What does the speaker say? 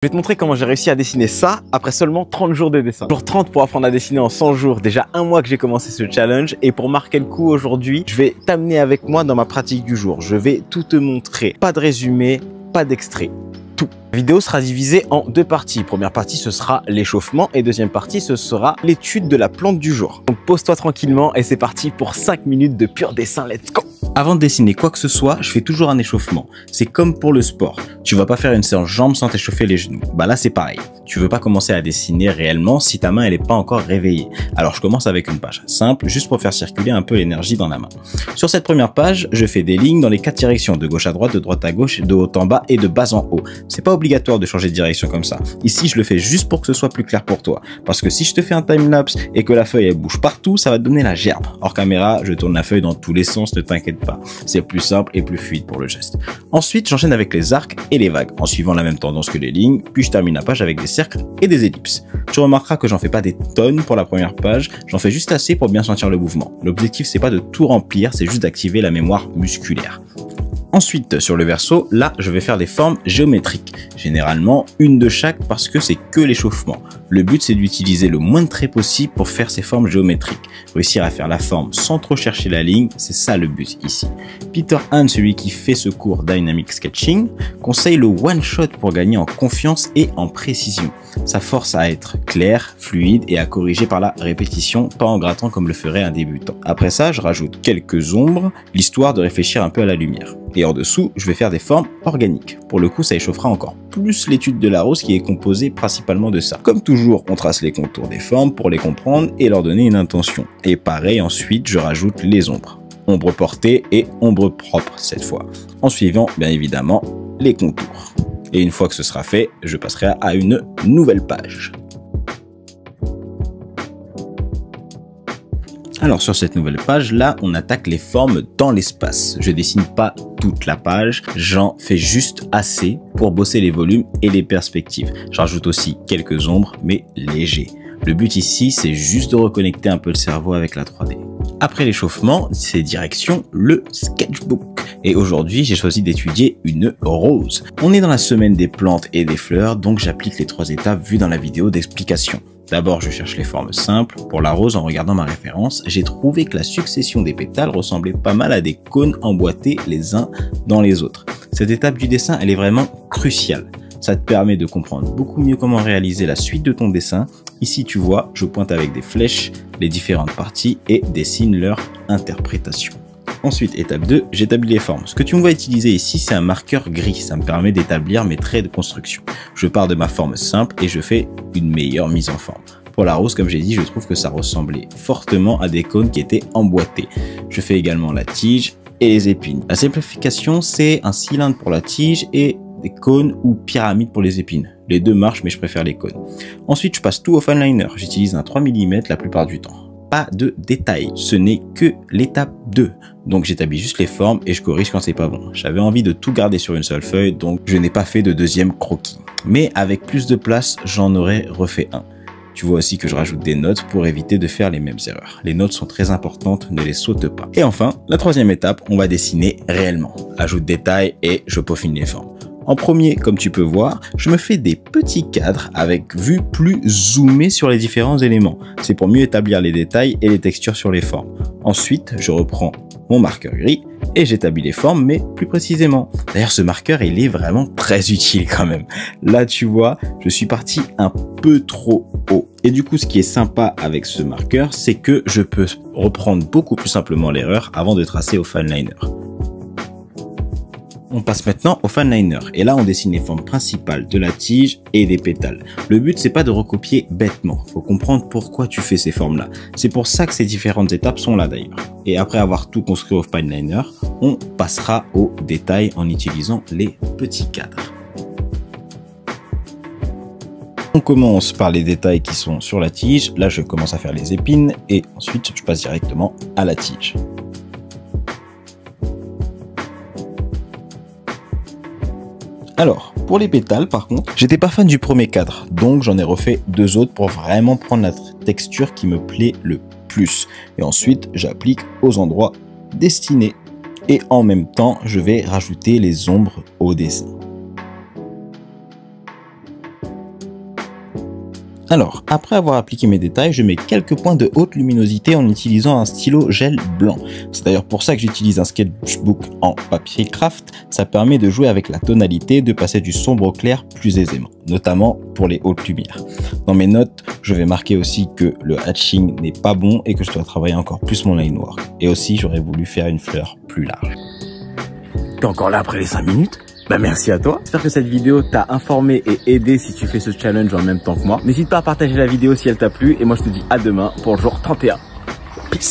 Je vais te montrer comment j'ai réussi à dessiner ça après seulement 30 jours de dessin. Jour 30 pour apprendre à dessiner en 100 jours, déjà un mois que j'ai commencé ce challenge. Et pour marquer le coup aujourd'hui, je vais t'amener avec moi dans ma pratique du jour. Je vais tout te montrer. Pas de résumé, pas d'extrait. Tout. La vidéo sera divisée en deux parties. Première partie, ce sera l'échauffement et deuxième partie, ce sera l'étude de la plante du jour. Donc pose-toi tranquillement et c'est parti pour 5 minutes de pur dessin. Let's go! Avant de dessiner quoi que ce soit, je fais toujours un échauffement. C'est comme pour le sport. Tu vas pas faire une séance jambes sans t'échauffer les genoux. Bah là, c'est pareil. Tu veux pas commencer à dessiner réellement si ta main elle est pas encore réveillée. Alors je commence avec une page simple, juste pour faire circuler un peu l'énergie dans la main. Sur cette première page, je fais des lignes dans les 4 directions, de gauche à droite, de droite à gauche, de haut en bas et de bas en haut. C'est pas obligatoire de changer de direction comme ça. Ici, je le fais juste pour que ce soit plus clair pour toi. Parce que si je te fais un timelapse et que la feuille elle bouge partout, ça va te donner la gerbe. Hors caméra, je tourne la feuille dans tous les sens, ne t'inquiète pas. C'est plus simple et plus fluide pour le geste. Ensuite, j'enchaîne avec les arcs et les vagues, en suivant la même tendance que les lignes, puis je termine la page avec des cercles et des ellipses. Tu remarqueras que j'en fais pas des tonnes pour la première page, j'en fais juste assez pour bien sentir le mouvement. L'objectif, c'est pas de tout remplir, c'est juste d'activer la mémoire musculaire. Ensuite, sur le verso, là, je vais faire des formes géométriques. Généralement, une de chaque parce que c'est que l'échauffement. Le but, c'est d'utiliser le moins de traits possible pour faire ces formes géométriques. Réussir à faire la forme sans trop chercher la ligne, c'est ça le but ici. Peter Hahn, celui qui fait ce cours Dynamic Sketching, conseille le one shot pour gagner en confiance et en précision. Ça force à être clair, fluide et à corriger par la répétition, pas en grattant comme le ferait un débutant. Après ça, je rajoute quelques ombres, l'histoire de réfléchir un peu à la lumière. Et en dessous, je vais faire des formes organiques. Pour le coup, ça échauffera encore plus l'étude de la rose qui est composée principalement de ça. Comme toujours, on trace les contours des formes pour les comprendre et leur donner une intention. Et pareil, ensuite, je rajoute les ombres. Ombre portée et ombre propre cette fois. En suivant, bien évidemment, les contours. Et une fois que ce sera fait, je passerai à une nouvelle page. Alors sur cette nouvelle page, là, on attaque les formes dans l'espace. Je dessine pas toute la page, j'en fais juste assez pour bosser les volumes et les perspectives. J'ajoute aussi quelques ombres, mais légers. Le but ici, c'est juste de reconnecter un peu le cerveau avec la 3D. Après l'échauffement, c'est direction le sketchbook. Et aujourd'hui, j'ai choisi d'étudier une rose. On est dans la semaine des plantes et des fleurs, donc j'applique les 3 étapes vues dans la vidéo d'explication. D'abord, je cherche les formes simples. Pour la rose, en regardant ma référence, j'ai trouvé que la succession des pétales ressemblait pas mal à des cônes emboîtés les uns dans les autres. Cette étape du dessin, elle est vraiment cruciale. Ça te permet de comprendre beaucoup mieux comment réaliser la suite de ton dessin. Ici, tu vois, je pointe avec des flèches les différentes parties et dessine leur interprétation. Ensuite, étape 2, j'établis les formes. Ce que tu me vois utiliser ici, c'est un marqueur gris. Ça me permet d'établir mes traits de construction. Je pars de ma forme simple et je fais une meilleure mise en forme. Pour la rose, comme j'ai dit, je trouve que ça ressemblait fortement à des cônes qui étaient emboîtés. Je fais également la tige et les épines. La simplification, c'est un cylindre pour la tige et des cônes ou pyramides pour les épines. Les deux marchent, mais je préfère les cônes. Ensuite, je passe tout au fineliner. J'utilise un 3 mm la plupart du temps. Pas de détails, ce n'est que l'étape 2. Donc j'établis juste les formes et je corrige quand c'est pas bon. J'avais envie de tout garder sur une seule feuille, donc je n'ai pas fait de deuxième croquis. Mais avec plus de place, j'en aurais refait un. Tu vois aussi que je rajoute des notes pour éviter de faire les mêmes erreurs. Les notes sont très importantes, ne les saute pas. Et enfin, la 3e étape, on va dessiner réellement. Ajoute détails et je peaufine les formes. En premier, comme tu peux voir, je me fais des petits cadres avec vue plus zoomée sur les différents éléments. C'est pour mieux établir les détails et les textures sur les formes. Ensuite, je reprends mon marqueur gris et j'établis les formes, mais plus précisément. D'ailleurs, ce marqueur, il est vraiment très utile quand même. Là, tu vois, je suis parti un peu trop haut. Et du coup, ce qui est sympa avec ce marqueur, c'est que je peux reprendre beaucoup plus simplement l'erreur avant de tracer au fineliner. On passe maintenant au fineliner et là on dessine les formes principales de la tige et des pétales. Le but c'est pas de recopier bêtement, faut comprendre pourquoi tu fais ces formes là. C'est pour ça que ces différentes étapes sont là d'ailleurs. Et après avoir tout construit au fineliner, on passera aux détails en utilisant les petits cadres. On commence par les détails qui sont sur la tige. Là je commence à faire les épines et ensuite je passe directement à la tige. Alors, pour les pétales, par contre, j'étais pas fan du premier cadre, donc j'en ai refait 2 autres pour vraiment prendre la texture qui me plaît le plus. Et ensuite, j'applique aux endroits destinés. Et en même temps, je vais rajouter les ombres au dessin. Alors, après avoir appliqué mes détails, je mets quelques points de haute luminosité en utilisant un stylo gel blanc. C'est d'ailleurs pour ça que j'utilise un sketchbook en papier craft. Ça permet de jouer avec la tonalité, de passer du sombre au clair plus aisément, notamment pour les hautes lumières. Dans mes notes, je vais marquer aussi que le hatching n'est pas bon et que je dois travailler encore plus mon line work. Et aussi, j'aurais voulu faire une fleur plus large. T'es encore là après les 5 minutes? Bah merci à toi. J'espère que cette vidéo t'a informé et aidé si tu fais ce challenge en même temps que moi. N'hésite pas à partager la vidéo si elle t'a plu et moi je te dis à demain pour le jour 31. Peace.